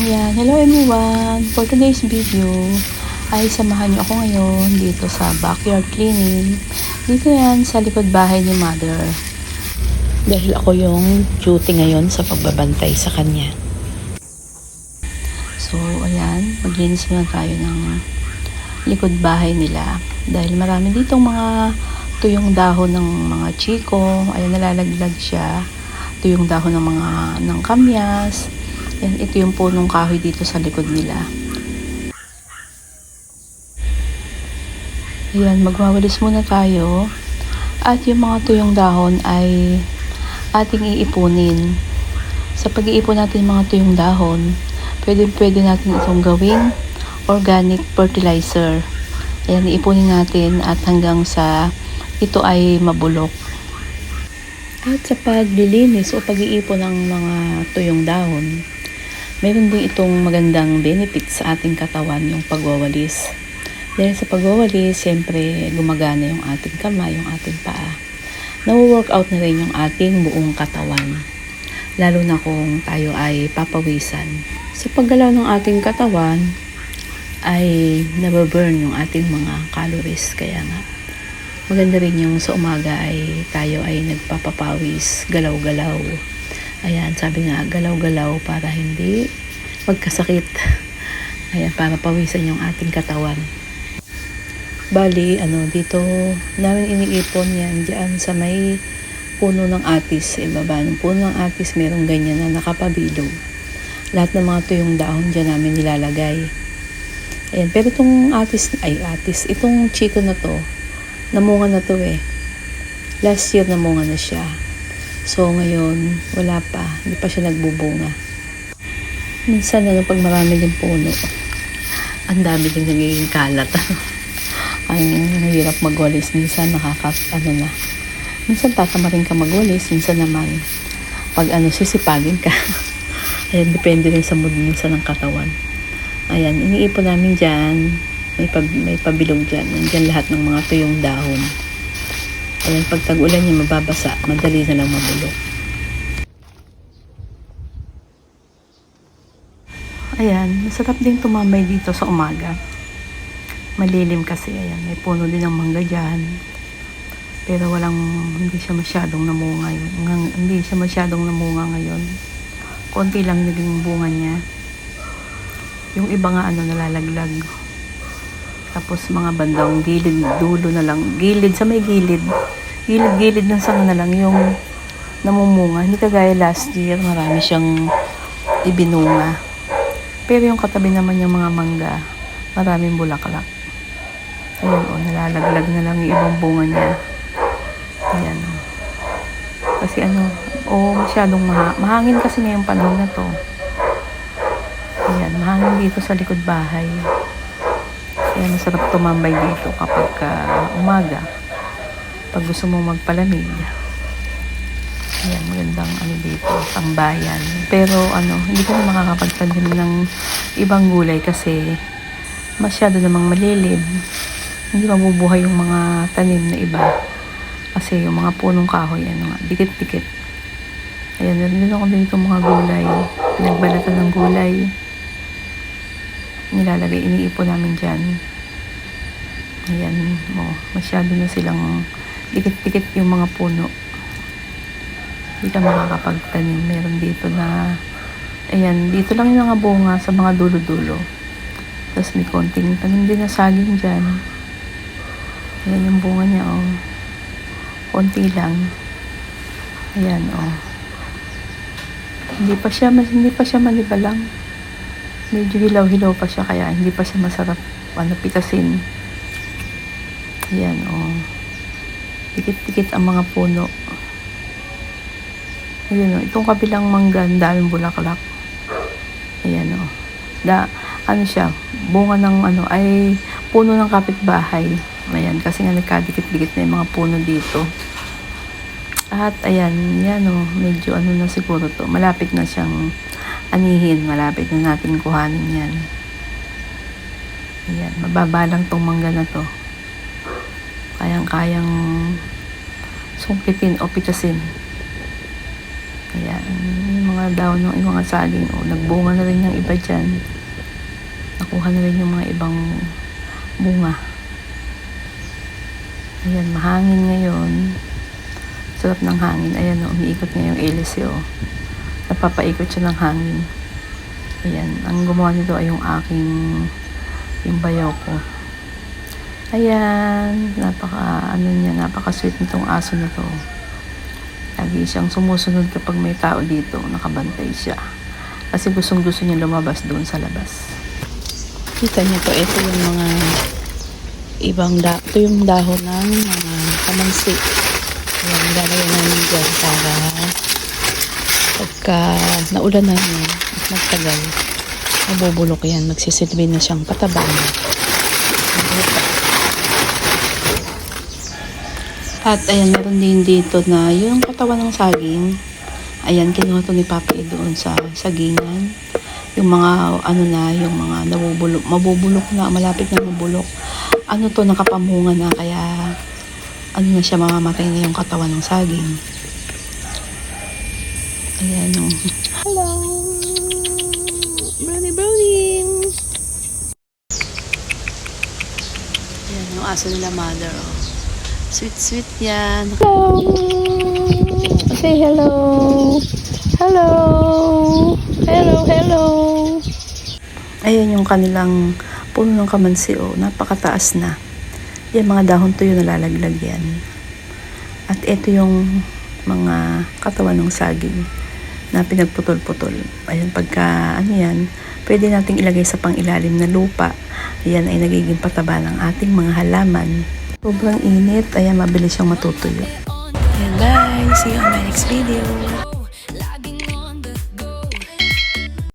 Ayan, hello everyone! For today's video ay samahan niyo ako ngayon dito sa backyard cleaning. Dito yan sa likod bahay ni mother. Dahil ako yung duty ngayon sa pagbabantay sa kanya. So ayan, maglinis muna tayo ng likod bahay nila. Dahil marami ditong mga tuyong dahon ng mga chiko. Ayan, nalalaglag siya. Tuyong dahon ng kamyas. Yan, ito yung punong kahoy dito sa likod nila. Ayan, magwawalis muna tayo. At yung mga tuyong dahon ay ating iipunin. Sa pag-iipon natin mga tuyong dahon, pwede natin itong gawing organic fertilizer. Ayan, iipunin natin at hanggang sa ito ay mabulok. At sa paglilinis o pag-iipon ng mga tuyong dahon, meron din itong magandang benefit sa ating katawan, yung pagwawalis. Dahil sa pagwawalis, siyempre gumagana yung ating kamay, yung ating paa. Nawo-workout na rin yung ating buong katawan. Lalo na kung tayo ay papawisan. Sa paggalaw ng ating katawan, ay nababurn yung ating mga calories. Kaya nga, maganda rin yung sa umaga ay tayo ay nagpapapawis, galaw-galaw. Ayan, sabi nga, galaw-galaw para hindi magkasakit. Ayan, para pawisan yung ating katawan. Bali, dito namin iniipon yan dyan sa may puno ng atis. Ibaba ng puno ng atis, merong ganyan na nakapabilog. Lahat ng mga tuyong dahon dyan namin nilalagay. Ayan, pero itong itong chiko na to, namunga na to eh. Last year namunga na siya. So ngayon, wala pa. Hindi pa siya nagbubunga. Minsan pag marami din puno, ang dami din nagiging kalat. Ang hirap magwalis. Minsan na. Minsan tatamarin ka magwalis. Minsan naman, pag sisipagin ka. Ayan, depende rin sa mood minsan ng katawan. Ayan, iniipon namin dyan. May pabilog dyan. Nandyan lahat ng mga tuyong dahon. Ayan, pag tag-ulan niya mababasa, madali na lang mabulok. Ayan, masarap din tumambay dito sa umaga. Malilim kasi, ayan, may puno din ng mangga dyan. Pero hindi siya masyadong namunga ngayon. Konti lang naging bunga niya. Yung iba nga nalalaglag. Tapos mga bandang gilid, dulo na lang. Gilid ng sanga na lang yung namumunga. Hindi kagaya last year, marami siyang ibinunga. Pero yung katabi naman yung mga mangga, maraming bulaklak. Ayan nalalaglag na lang yung ibang bunga niya. Ayan Kasi masyadong mahangin kasi ngayong panahon na to. Ayan, mahangin dito sa likod bahay. Kaya masarap tumambay dito kapag umaga. Pag gusto mong magpalamig. Ayan, magandang dito, tambayan. Pero hindi ko na makakapagtanim ng ibang gulay kasi masyado namang malilib. Hindi mabubuhay yung mga tanim na iba. Kasi yung mga punong kahoy, dikit-dikit. Ayan, meron ako dito mga gulay. Pinagbalatan ng gulay. Nilalagay, iniipon namin dyan. Ayan, masyado na silang dikit-dikit yung mga puno. Hindi ka makakapagtanim. Meron dito na, ayan, dito lang yung mga bunga sa mga dulo-dulo. Tapos may konting tanim din na saging dyan. Ayan yung bunga niya, konti lang. Ayan, Hindi pa siya manibalang. Medyo hilaw-hilaw pa siya kaya hindi pa siya masarap pitasin. Ayan, dikit-dikit ang mga puno. Ayan, itong kabilang mangga, daming bulaklak. Ayan, siya, bunga ng ay puno ng kapitbahay. Ayan, kasi nga nagkadikit-dikit na yung mga puno dito. At ayan, medyo na siguro to. Malapit na siyang anihin, malapit na natin kuhanin yan. Ayan, mababa lang tong mangga na to. Kayang sungkitin o pitasin. Ayan, yung mga daon ng mga saging. O, nagbunga na rin yung iba dyan. Nakuha na rin yung mga ibang bunga. Ayan, mahangin ngayon. Sarap ng hangin. Ayan, umiikot nga yung hélice, napapaikot siya ng hangin. Ayan, ang gumawa nito ay yung bayaw ko. Ayan, napaka sweet nitong aso na to. Lagi siyang sumusunod kapag may tao dito, nakabantay siya. Kasi gusto niya lumabas doon sa labas. Kita niyo po, ito yung mga ito yung dahon ng mga kamansi. Ayan, lalagyan namin dyan para pagka naulan na yun at magtagal, mabubulok yan, magsisilbi na siyang pataba. At ayan, meron din dito na yung katawan ng saging. Ayan, kinuha to ni Papa doon sa sagingan. Yung mga yung mga mabubulok na, malapit na mabulok. Nakapamunga na, kaya na siya, mamamatay na yung katawan ng saging. Ayan yung hello brownie. Ayan yung aso nila, mother. Sweet yan. Hello, say hello. Hello. Ayan yung kanilang puno ng kamansi, napakataas na. Yan, mga dahon tuyo nalalaglag yan. At ito yung mga katawan ng saging na pinagputol-putol. Ayan, pagka yan, pwede nating ilagay sa pangilalim na lupa. Ayan ay nagiging pataba ng ating mga halaman. Sobrang init, ayan, mabilis siyang matutuyo. Ayan, bye! See you on my next video.